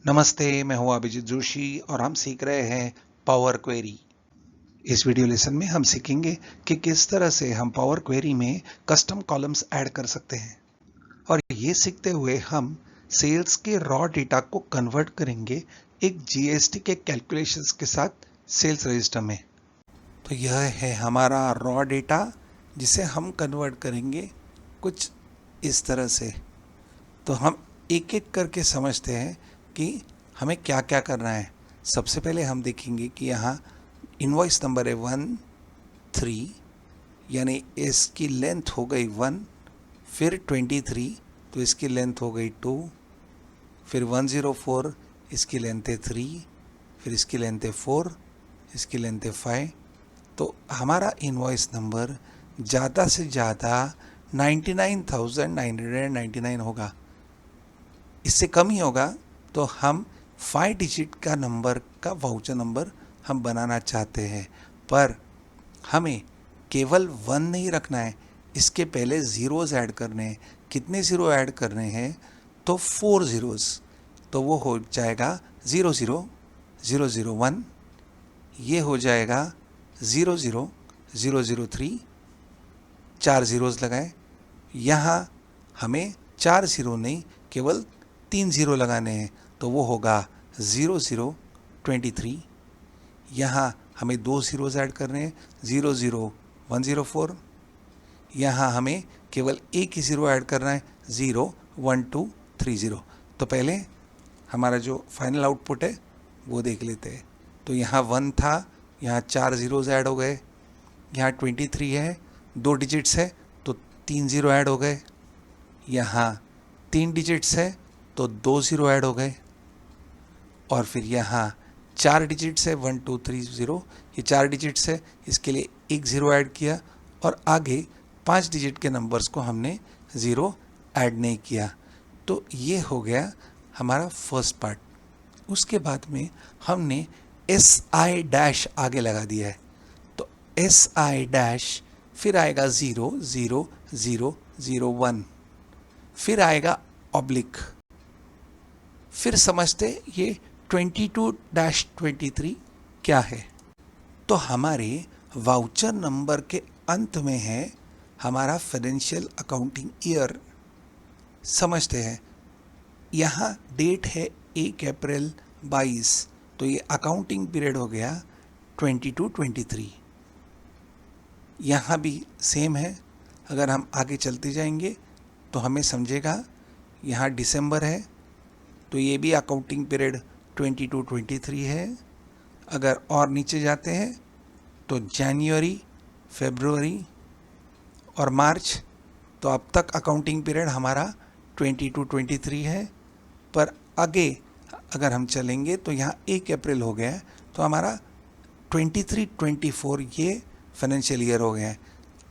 नमस्ते, मैं हूं अभिजीत जोशी और हम सीख रहे हैं पावर क्वेरी। इस वीडियो लेसन में हम सीखेंगे कि किस तरह से हम पावर क्वेरी में कस्टम कॉलम्स ऐड कर सकते हैं और ये सीखते हुए हम सेल्स के रॉ डेटा को कन्वर्ट करेंगे एक जीएसटी के कैलकुलेशंस के साथ सेल्स रजिस्टर में। तो यह है हमारा रॉ डेटा जिसे हम कन्वर्ट करेंगे कुछ इस तरह से। तो हम एक एक करके समझते हैं कि हमें क्या क्या करना है। सबसे पहले हम देखेंगे कि यहाँ इनवॉइस नंबर है 13, यानी इसकी लेंथ हो गई 1, फिर 23 तो इसकी लेंथ हो गई 2, फिर 104 इसकी लेंथ है 3, फिर इसकी लेंथ है 4, इसकी लेंथ है 5। तो हमारा इनवॉइस नंबर ज़्यादा से ज़्यादा 99,999 होगा। इससे कम ही होगा तो हम 5 डिजिट का नंबर का वाउचर नंबर हम बनाना चाहते हैं, पर हमें केवल 1 नहीं रखना है, इसके पहले ज़ीरोज़ ऐड करने हैं। कितने ज़ीरो ऐड करने हैं? तो 4 ज़ीरोज़। तो वो हो जाएगा 00001, ये हो जाएगा 00003, 4 ज़ीरोज़ लगाए। यहाँ हमें 4 ज़ीरो नहीं, केवल 3 ज़ीरो लगाने हैं, तो वो होगा 0023। यहाँ हमें 2 ज़ीरोज़ ऐड करने हैं, 00104। यहाँ हमें केवल एक ही ज़ीरो ऐड करना है, 01230। तो पहले हमारा जो फाइनल आउटपुट है वो देख लेते हैं। तो यहाँ 1 था, यहाँ 4 ज़ीरोज़ ऐड हो गए। यहाँ 23 है, 2 डिजिट्स है तो 3 ज़ीरो ऐड हो गए। यहाँ 3 डिजिट्स है तो 2 ज़ीरो ऐड हो गए। और फिर यहाँ 4 डिजिट्स है 1230, ये 4 डिजिट्स है, इसके लिए 1 ज़ीरो ऐड किया और आगे 5 डिजिट के नंबर्स को हमने ज़ीरो ऐड नहीं किया। तो ये हो गया हमारा फर्स्ट पार्ट। उसके बाद में हमने SI डैश आगे लगा दिया है। तो SI डैश फिर आएगा 00001, फिर आएगा ऑब्लिक। फिर समझते ये 22-23 क्या है। तो हमारे वाउचर नंबर के अंत में है हमारा फाइनेंशियल अकाउंटिंग ईयर। समझते हैं, यहाँ डेट है 1 अप्रैल 22, तो ये अकाउंटिंग पीरियड हो गया 22-23। यहाँ भी सेम है, अगर हम आगे चलते जाएंगे तो हमें समझेगा यहाँ दिसंबर है तो ये भी अकाउंटिंग पीरियड 22-23 है। अगर और नीचे जाते हैं तो जनवरी, फरवरी और मार्च, तो अब तक अकाउंटिंग पीरियड हमारा 22-23 है। पर आगे अगर हम चलेंगे तो यहाँ 1 अप्रैल हो गया है तो हमारा 23-24 ये फाइनेंशियल ईयर हो गया है।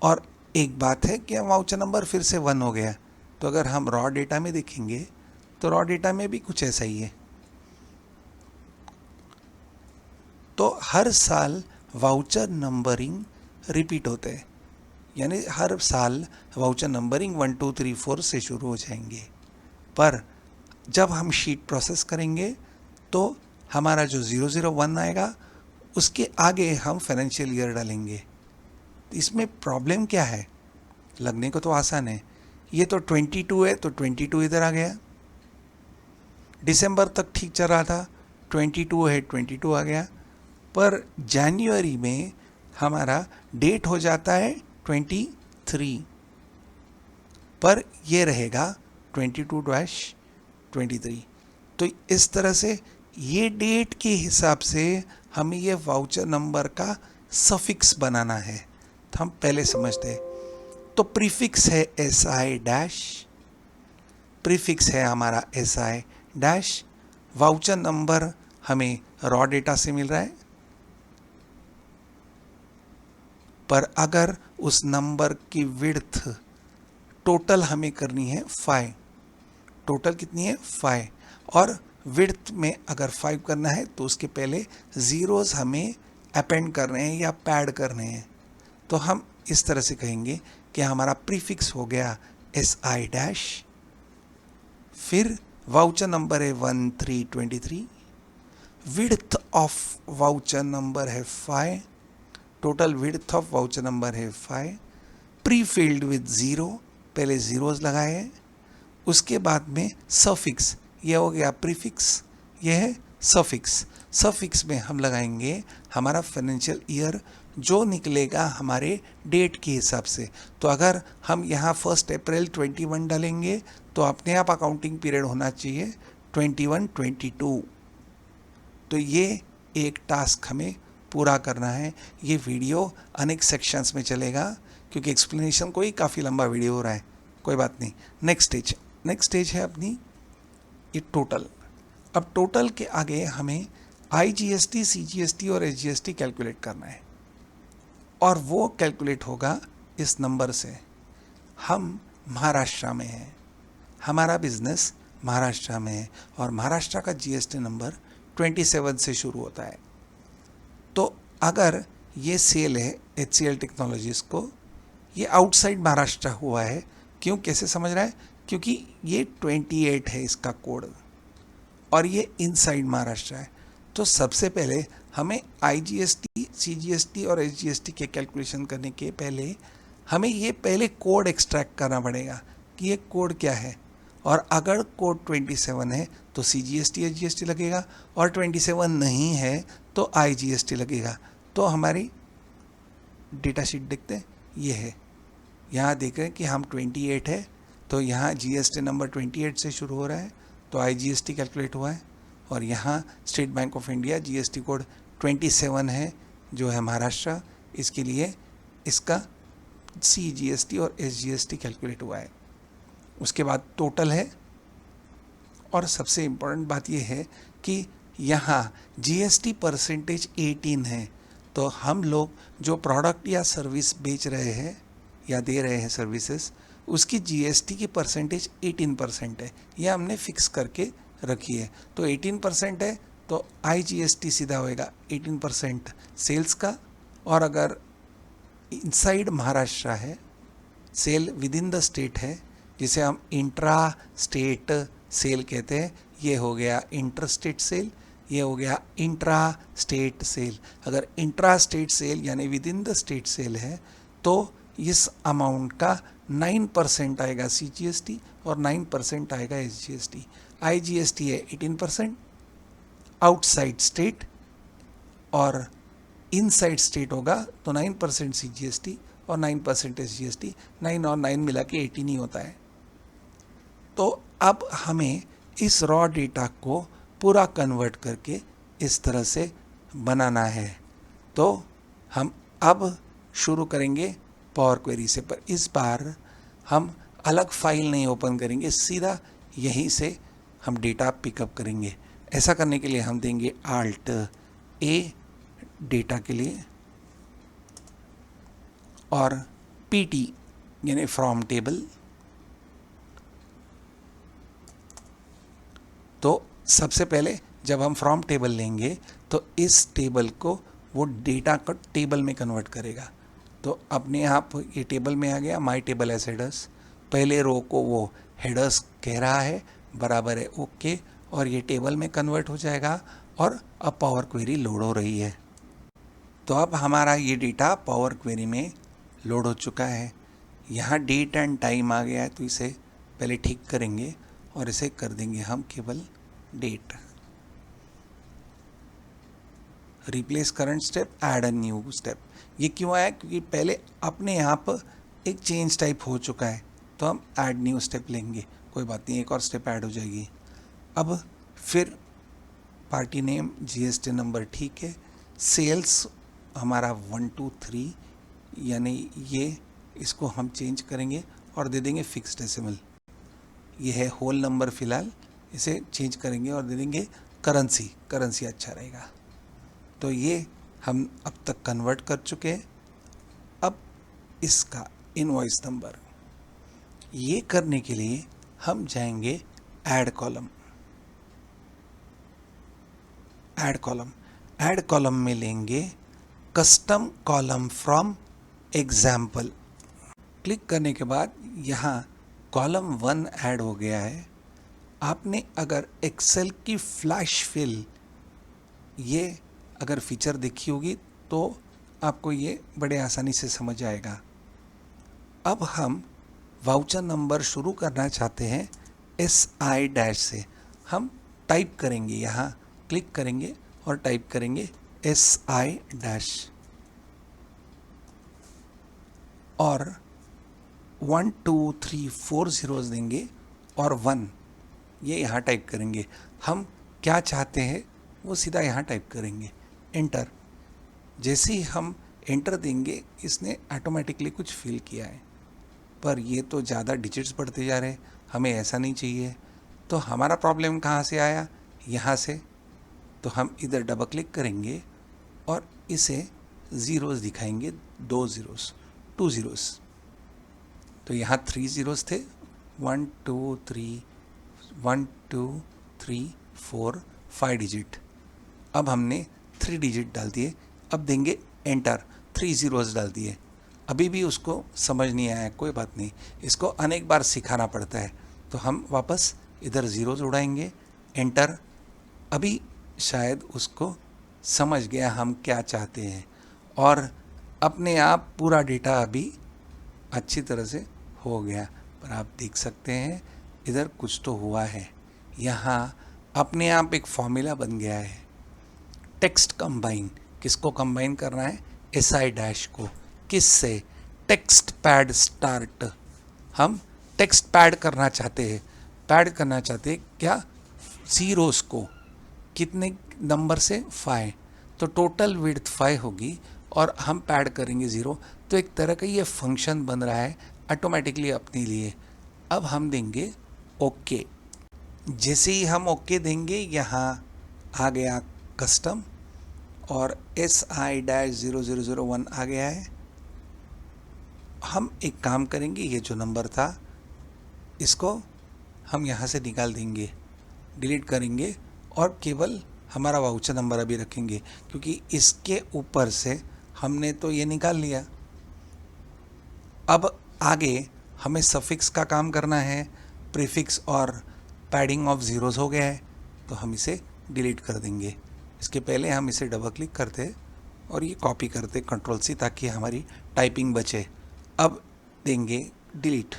और एक बात है कि वाउचर नंबर फिर से 1 हो गया। तो अगर हम रॉ डेटा में देखेंगे तो रॉ डेटा में भी कुछ ऐसा ही है। तो हर साल वाउचर नंबरिंग रिपीट होते हैं, यानी हर साल वाउचर नंबरिंग 1 2 3 4 से शुरू हो जाएंगे। पर जब हम शीट प्रोसेस करेंगे तो हमारा जो 001 आएगा उसके आगे हम फाइनेंशियल ईयर डालेंगे। इसमें प्रॉब्लम क्या है? लगने को तो आसान है, ये तो 22 है तो 22 इधर आ गया। दिसंबर तक ठीक चल रहा था, 22 है 22 आ गया। पर जनवरी में हमारा डेट हो जाता है 23, पर ये रहेगा 22-23। तो इस तरह से ये डेट के हिसाब से हमें ये वाउचर नंबर का सफिक्स बनाना है। तो हम पहले समझते हैं। तो प्रीफिक्स है SI डैश, प्रीफिक्स है हमारा SI डैश। वाउचर नंबर हमें रॉ डेटा से मिल रहा है, पर अगर उस नंबर की विड्थ टोटल हमें करनी है 5, टोटल कितनी है 5, और विड्थ में अगर 5 करना है तो उसके पहले ज़ीरोज़ हमें अपेंड करने हैं या पैड करने हैं। तो हम इस तरह से कहेंगे कि हमारा प्रीफिक्स हो गया SI डैश, फिर वाउचर नंबर है 1323, विड्थ ऑफ वाउचर नंबर है 5, total width of voucher number है 5, प्री फील्ड विद 0, पहले जीरोस लगाए हैं, उसके बाद में सफिक्स, ये हो गया प्रीफिक्स, ये है सफिक्स। सफिक्स में हम लगाएंगे हमारा फाइनेंशियल ईयर जो निकलेगा हमारे डेट के हिसाब से। तो अगर हम यहाँ 1 अप्रैल 21 डालेंगे तो अपने आप अकाउंटिंग पीरियड होना चाहिए 21-22। तो ये एक टास्क हमें पूरा करना है। ये वीडियो अनेक सेक्शंस में चलेगा क्योंकि एक्सप्लेनेशन कोई काफ़ी लंबा वीडियो हो रहा है, कोई बात नहीं। नेक्स्ट स्टेज है अपनी ये टोटल। अब टोटल के आगे हमें IGST, CGST और SGST कैलकुलेट करना है और वो कैलकुलेट होगा इस नंबर से। हम महाराष्ट्र में हैं, हमारा बिजनेस महाराष्ट्र में है और महाराष्ट्र का GST नंबर 27 से शुरू होता है। तो अगर ये सेल है HCL टेक्नोलॉजीज़ को, ये आउटसाइड महाराष्ट्र हुआ है। क्यों, कैसे समझ रहा है? क्योंकि ये 28 है इसका कोड और ये इनसाइड महाराष्ट्र है। तो सबसे पहले हमें IGST, CGST और SGST के कैलकुलेशन करने के पहले हमें ये पहले कोड एक्सट्रैक्ट करना पड़ेगा कि ये कोड क्या है। और अगर कोड 27 है तो CGST SGST लगेगा और 27 नहीं है तो IGST लगेगा। तो हमारी डेटा शीट देखते हैं, ये है। यहाँ देख रहे हैं कि हम 28 है तो यहाँ GST नंबर 28 से शुरू हो रहा है तो IGST कैलकुलेट हुआ है। और यहाँ state bank of India GST code 27 है जो है महाराष्ट्र, इसके लिए इसका CGST और SGST कैलकुलेट हुआ है। उसके बाद टोटल है और सबसे इम्पोर्टेंट बात यह है कि यहाँ GST परसेंटेज 18 है। तो हम लोग जो प्रोडक्ट या सर्विस बेच रहे हैं या दे रहे हैं सर्विसेज, उसकी GST की परसेंटेज 18% है, यह हमने फिक्स करके रखी है। तो 18% है तो IGST सीधा होएगा 18% सेल्स का। और अगर इनसाइड महाराष्ट्र है, sale within the state है, जिसे हम इंट्रा स्टेट सेल कहते हैं, ये हो गया इंटर स्टेट सेल, ये हो गया इंट्रा स्टेट सेल। अगर इंट्रा स्टेट सेल यानी within the state sale है तो इस अमाउंट का 9% आएगा CGST और 9% आएगा SGST। IGST है 18% आउटसाइड स्टेट और इनसाइड स्टेट होगा तो 9% CGST और 9% SGST। 9 और 9 मिला के 18 ही होता है। तो अब हमें इस रॉ डेटा को पूरा कन्वर्ट करके इस तरह से बनाना है। तो हम अब शुरू करेंगे पावर क्वेरी से, पर इस बार हम अलग फाइल नहीं ओपन करेंगे, सीधा यहीं से हम डेटा पिकअप करेंगे। ऐसा करने के लिए हम देंगे Alt A डेटा के लिए और PT यानी फ्रॉम टेबल। तो सबसे पहले जब हम फ्रॉम टेबल लेंगे तो इस टेबल को वो डेटा का टेबल में कन्वर्ट करेगा। तो अपने आप ये टेबल में आ गया, माई टेबल एज हेडर्स। पहले रो को वो हेडर्स कह रहा है, बराबर है ओके, और ये टेबल में कन्वर्ट हो जाएगा और अब पावर क्वेरी लोड हो रही है। तो अब हमारा ये डेटा पावर क्वेरी में लोड हो चुका है। यहाँ डेट एंड टाइम आ गया है तो इसे पहले ठीक करेंगे और इसे कर देंगे हम केवल date. Replace current step, add a new step. ये क्यों आया? क्योंकि पहले अपने आप एक चेंज टाइप हो चुका है तो हम ऐड न्यू स्टेप लेंगे, कोई बात नहीं, एक और स्टेप ऐड हो जाएगी। अब फिर पार्टी नेम GST नंबर ठीक है, सेल्स हमारा 1 2 3 यानी ये, इसको हम चेंज करेंगे और दे देंगे फिक्स डेसिमल। ये है होल नंबर, फिलहाल इसे चेंज करेंगे और दे देंगे करेंसी, करेंसी अच्छा रहेगा। तो ये हम अब तक कन्वर्ट कर चुके हैं। अब इसका इनवॉइस नंबर, ये करने के लिए हम जाएंगे ऐड कॉलम। ऐड कॉलम में लेंगे custom column from example. Click करने के बाद यहाँ कॉलम 1 ऐड हो गया है आपने अगर एक्सेल की फ्लैश फिल ये अगर फीचर देखी होगी तो आपको ये बड़े आसानी से समझ आएगा। अब हम वाउचर नंबर शुरू करना चाहते हैं SI डैश से। हम टाइप करेंगे, यहाँ क्लिक करेंगे और टाइप करेंगे SI डैश और 1 2 3 4 zeros देंगे और 1 ये यहाँ टाइप करेंगे। हम क्या चाहते हैं वो सीधा यहाँ टाइप करेंगे, एंटर। जैसे ही हम एंटर देंगे इसने ऑटोमेटिकली कुछ फिल किया है, पर ये तो ज़्यादा डिजिट्स बढ़ते जा रहे हैं, हमें ऐसा नहीं चाहिए। तो हमारा प्रॉब्लम कहाँ से आया, यहाँ से। तो हम इधर डबल क्लिक करेंगे और इसे ज़ीरोज़ दिखाएंगे, 2 ज़ीरोज़ 2 ज़ीरोज़। तो यहाँ 3 ज़ीरोज़ थे, 1 2 3 1 2 3 4 5 डिजिट। अब हमने 3 डिजिट डाल दिए। अब देंगे एंटर, 3 ज़ीरोज़ डाल दिए। अभी भी उसको समझ नहीं आया, कोई बात नहीं, इसको अनेक बार सिखाना पड़ता है। तो हम वापस इधर ज़ीरोज़ उड़ाएंगे, एंटर। अभी शायद उसको समझ गया हम क्या चाहते हैं और अपने आप पूरा डेटा अभी अच्छी तरह से हो गया। पर आप देख सकते हैं इधर कुछ तो हुआ है, यहाँ अपने आप एक फॉर्मूला बन गया है। टेक्स्ट कंबाइन, किसको कंबाइन करना है, SI डैश को, किस से, टेक्स्ट पैड स्टार्ट। हम टेक्स्ट पैड करना चाहते हैं, पैड करना चाहते हैं क्या, ज़ीरोज़ को, कितने नंबर से, 5। तो टोटल विड्थ 5 होगी और हम पैड करेंगे 0। तो एक तरह का ये फंक्शन बन रहा है ऑटोमेटिकली अपने लिए। अब हम देंगे ओके। जैसे ही हम ओके देंगे यहाँ आ गया कस्टम और SI-00001 आ गया है। हम एक काम करेंगे, ये जो नंबर था इसको हम यहाँ से निकाल देंगे, डिलीट करेंगे और केवल हमारा वाउचर नंबर अभी रखेंगे, क्योंकि इसके ऊपर से हमने तो ये निकाल लिया। अब आगे हमें सफिक्स का काम करना है, प्रीफिक्स और पैडिंग ऑफ ज़ीरोज़ हो गया है, तो हम इसे डिलीट कर देंगे। इसके पहले हम इसे डबल क्लिक करते और ये कॉपी करते Ctrl+C, ताकि हमारी टाइपिंग बचे। अब देंगे डिलीट।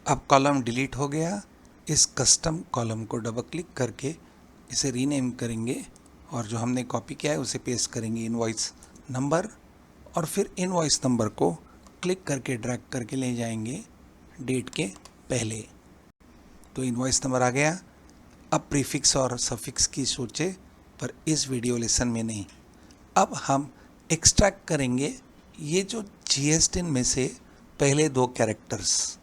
अब कॉलम डिलीट हो गया। इस कस्टम कॉलम को डबल क्लिक करके इसे रीनेम करेंगे और जो हमने कॉपी किया है उसे पेस्ट करेंगे इनवॉइस नंबर, और फिर इनवॉइस नंबर को क्लिक करके ड्रैग करके ले जाएंगे डेट के पहले। तो इनवॉइस नंबर आ गया। अब प्रीफिक्स और सफिक्स की सोचे, पर इस वीडियो लेसन में नहीं। अब हम एक्सट्रैक्ट करेंगे ये जो GSTIN में से पहले 2 कैरेक्टर्स।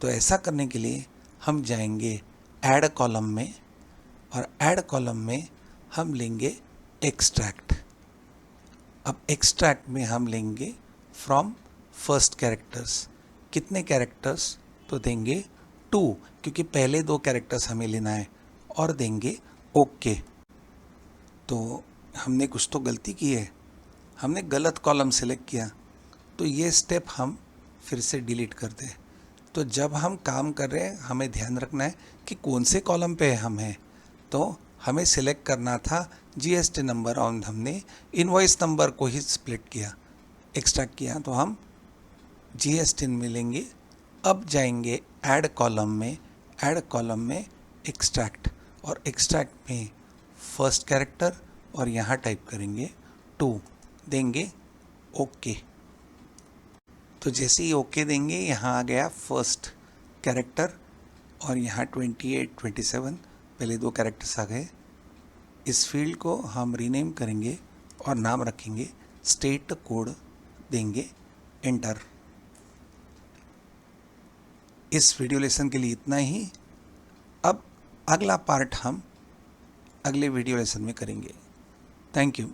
तो ऐसा करने के लिए हम जाएंगे ऐड कॉलम में और ऐड कॉलम में हम लेंगे एक्सट्रैक्ट। अब एक्सट्रैक्ट में हम लेंगे फ्रॉम फर्स्ट कैरेक्टर्स। कितने कैरेक्टर्स, तो देंगे 2, क्योंकि पहले 2 कैरेक्टर्स हमें लेना है, और देंगे ओके। तो हमने कुछ तो गलती की है, हमने गलत कॉलम सेलेक्ट किया, तो ये स्टेप हम फिर से डिलीट कर दें। तो जब हम काम कर रहे हैं हमें ध्यान रखना है कि कौन से कॉलम पे हम हैं। तो हमें सिलेक्ट करना था GST नंबर और हमने इनवॉइस नंबर को ही स्प्लिट किया, एक्सट्रैक्ट किया, तो हम GST में लेंगे। अब जाएंगे ऐड कॉलम में, ऐड कॉलम में एक्सट्रैक्ट, और एक्सट्रैक्ट में फर्स्ट कैरेक्टर और यहाँ टाइप करेंगे 2, देंगे ओके। तो जैसे ही ओके देंगे यहाँ आ गया फर्स्ट कैरेक्टर और यहाँ 28 27 पहले 2 कैरेक्टर्स आ गए। इस फील्ड को हम रीनेम करेंगे और नाम रखेंगे स्टेट कोड, देंगे एंटर। इस वीडियो लेसन के लिए इतना ही। अब अगला पार्ट हम अगले वीडियो लेसन में करेंगे। Thank you.